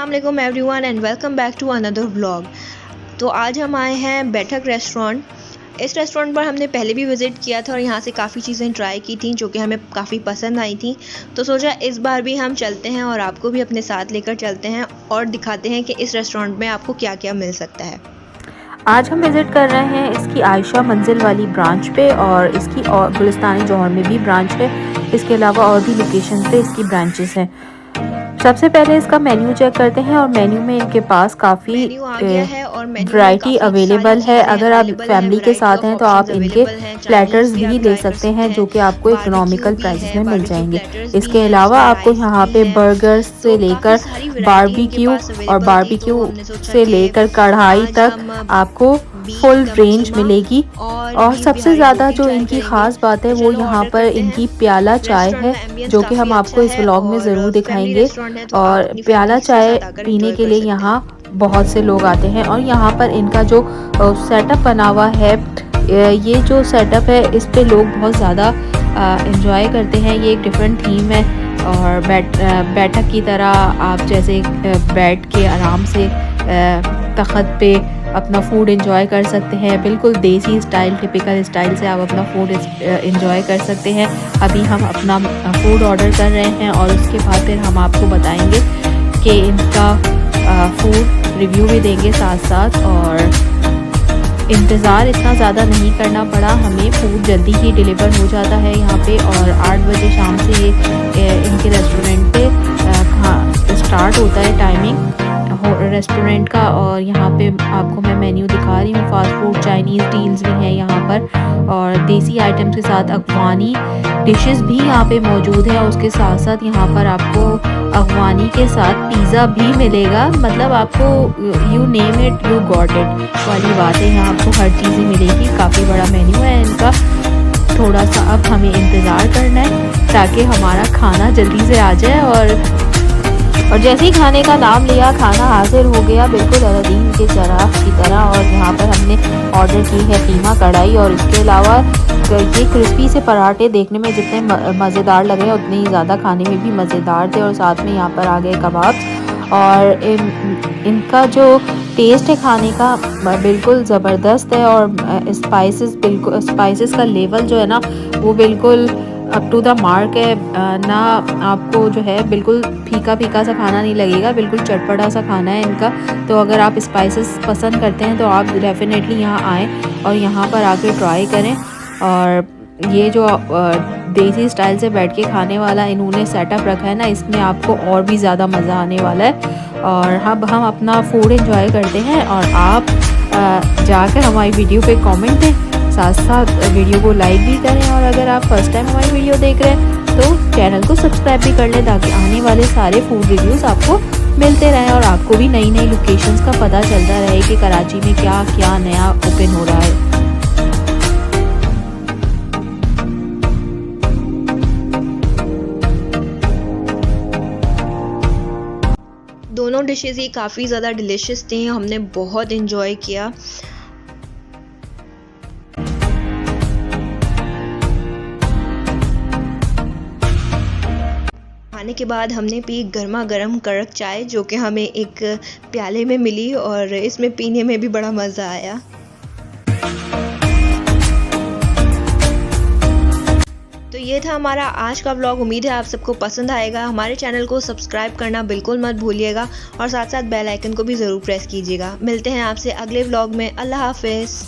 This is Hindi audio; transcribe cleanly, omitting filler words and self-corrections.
अस्सलाम everyone and welcome back to another vlog. तो आज हम आए हैं बैठक रेस्टोरेंट। इस रेस्टोरेंट पर हमने पहले भी विज़िट किया था और यहाँ से काफ़ी चीज़ें ट्राई की थी जो कि हमें काफ़ी पसंद आई थी। तो सोचा इस बार भी हम चलते हैं और आपको भी अपने साथ लेकर चलते हैं और दिखाते हैं कि इस रेस्टोरेंट में आपको क्या क्या मिल सकता है। आज हम विज़िट कर रहे हैं इसकी आयशा मंजिल वाली ब्रांच पे और इसकी और गुलिस्तानी जौहर में भी ब्रांच है। इसके अलावा और भी लोकेशन पे इसकी ब्रांचेस हैं। सबसे पहले इसका मेन्यू चेक करते हैं और मेन्यू में इनके पास काफ़ी वैरायटी अवेलेबल है। अगर आप फैमिली के साथ हैं तो आप इनके प्लेटर्स भी ले सकते हैं जो कि आपको इकोनॉमिकल प्राइस में मिल जाएंगे। इसके अलावा आपको यहाँ पे बर्गर्स से लेकर बारबेक्यू और बारबेक्यू से लेकर कढ़ाई तक आपको फुल रेंज मिलेगी। और सबसे ज़्यादा जो इनकी ख़ास बात है वो यहाँ पर इनकी प्याला चाय है जो कि हम आपको इस व्लॉग में ज़रूर दिखाएंगे। और प्याला चाय पीने के लिए यहाँ बहुत से लोग आते हैं और यहाँ पर इनका जो सेटअप बना हुआ है, ये जो सेटअप है इस पे लोग बहुत ज़्यादा एंजॉय करते हैं। ये एक डिफरेंट थीम है और बैठक की तरह आप जैसे बैठ के आराम से तख्त पे अपना फूड एंजॉय कर सकते हैं। बिल्कुल देसी स्टाइल, टिपिकल स्टाइल से आप अपना फूड एंजॉय कर सकते हैं। अभी हम अपना फूड ऑर्डर कर रहे हैं और उसके बाद फिर हम आपको बताएंगे कि इनका फूड रिव्यू भी देंगे साथ साथ। और इंतज़ार इतना ज़्यादा नहीं करना पड़ा, हमें फूड जल्दी ही डिलीवर हो जाता है यहाँ पे। और 8 बजे शाम से ये इनके रेस्टोरेंट पे स्टार्ट होता है टाइमिंग रेस्टोरेंट का। और यहाँ पे आपको मैं मेन्यू दिखा रही हूँ। फास्ट फूड, चाइनीज़ डील्स भी हैं यहाँ पर और देसी आइटम्स के साथ अफ़गानी डिशेस भी यहाँ पे मौजूद है। उसके साथ साथ यहाँ पर आपको अफ़गानी के साथ पिज़्ज़ा भी मिलेगा। मतलब आपको you name it you got it वाली बात है, यहाँ आपको हर चीज़ ही मिलेगी। काफ़ी बड़ा मेन्यू है इनका। थोड़ा सा अब हमें इंतज़ार करना है ताकि हमारा खाना जल्दी से आ जाए। और जैसे ही खाने का नाम लिया, खाना हाजिर हो गया बिल्कुल अलादीन के चिराग की तरह। और यहाँ पर हमने ऑर्डर की है कीमा कढ़ाई और इसके अलावा ये क्रिस्पी से पराठे देखने में जितने मज़ेदार लग रहे हैं उतने ही ज़्यादा खाने में भी मज़ेदार थे। और साथ में यहाँ पर आ गए कबाब और इनका जो टेस्ट है खाने का बिल्कुल ज़बरदस्त है। और स्पाइसेस का लेवल जो है ना वो बिल्कुल अप टू द मार्क है। ना आपको जो है बिल्कुल फीका फीका सा खाना नहीं लगेगा, बिल्कुल चटपटा सा खाना है इनका। तो अगर आप स्पाइसेस पसंद करते हैं तो आप डेफिनेटली यहाँ आएँ और यहाँ पर आके ट्राई करें। और ये जो देसी स्टाइल से बैठ के खाने वाला इन्होंने सेटअप रखा है ना, इसमें आपको और भी ज़्यादा मज़ा आने वाला है। और अब हम अपना फूड एंजॉय करते हैं और आप जाकर हमारी वीडियो पे कमेंट दें, साथ साथ वीडियो को लाइक भी करें। और अगर आप फर्स्ट टाइम हमारी वीडियो देख रहे हैं तो चैनल को सब्सक्राइब भी कर लें ताकि आने वाले सारे फूड रिव्यूज़ आपको मिलते रहें और आपको भी नई नई लोकेशंस का पता चलता रहे कि कराची में क्या क्या नया ओपन हो रहा है। दोनों डिशेस ही काफ़ी ज़्यादा डिलीशियस थी, हमने बहुत इंजॉय किया। खाने के बाद हमने पी गर्मा गर्म कड़क चाय जो कि हमें एक प्याले में मिली और इसमें पीने में भी बड़ा मज़ा आया। तो ये था हमारा आज का व्लॉग। उम्मीद है आप सबको पसंद आएगा। हमारे चैनल को सब्सक्राइब करना बिल्कुल मत भूलिएगा और साथ साथ बेल आइकन को भी ज़रूर प्रेस कीजिएगा। मिलते हैं आपसे अगले व्लॉग में। अल्लाह हाफिज़।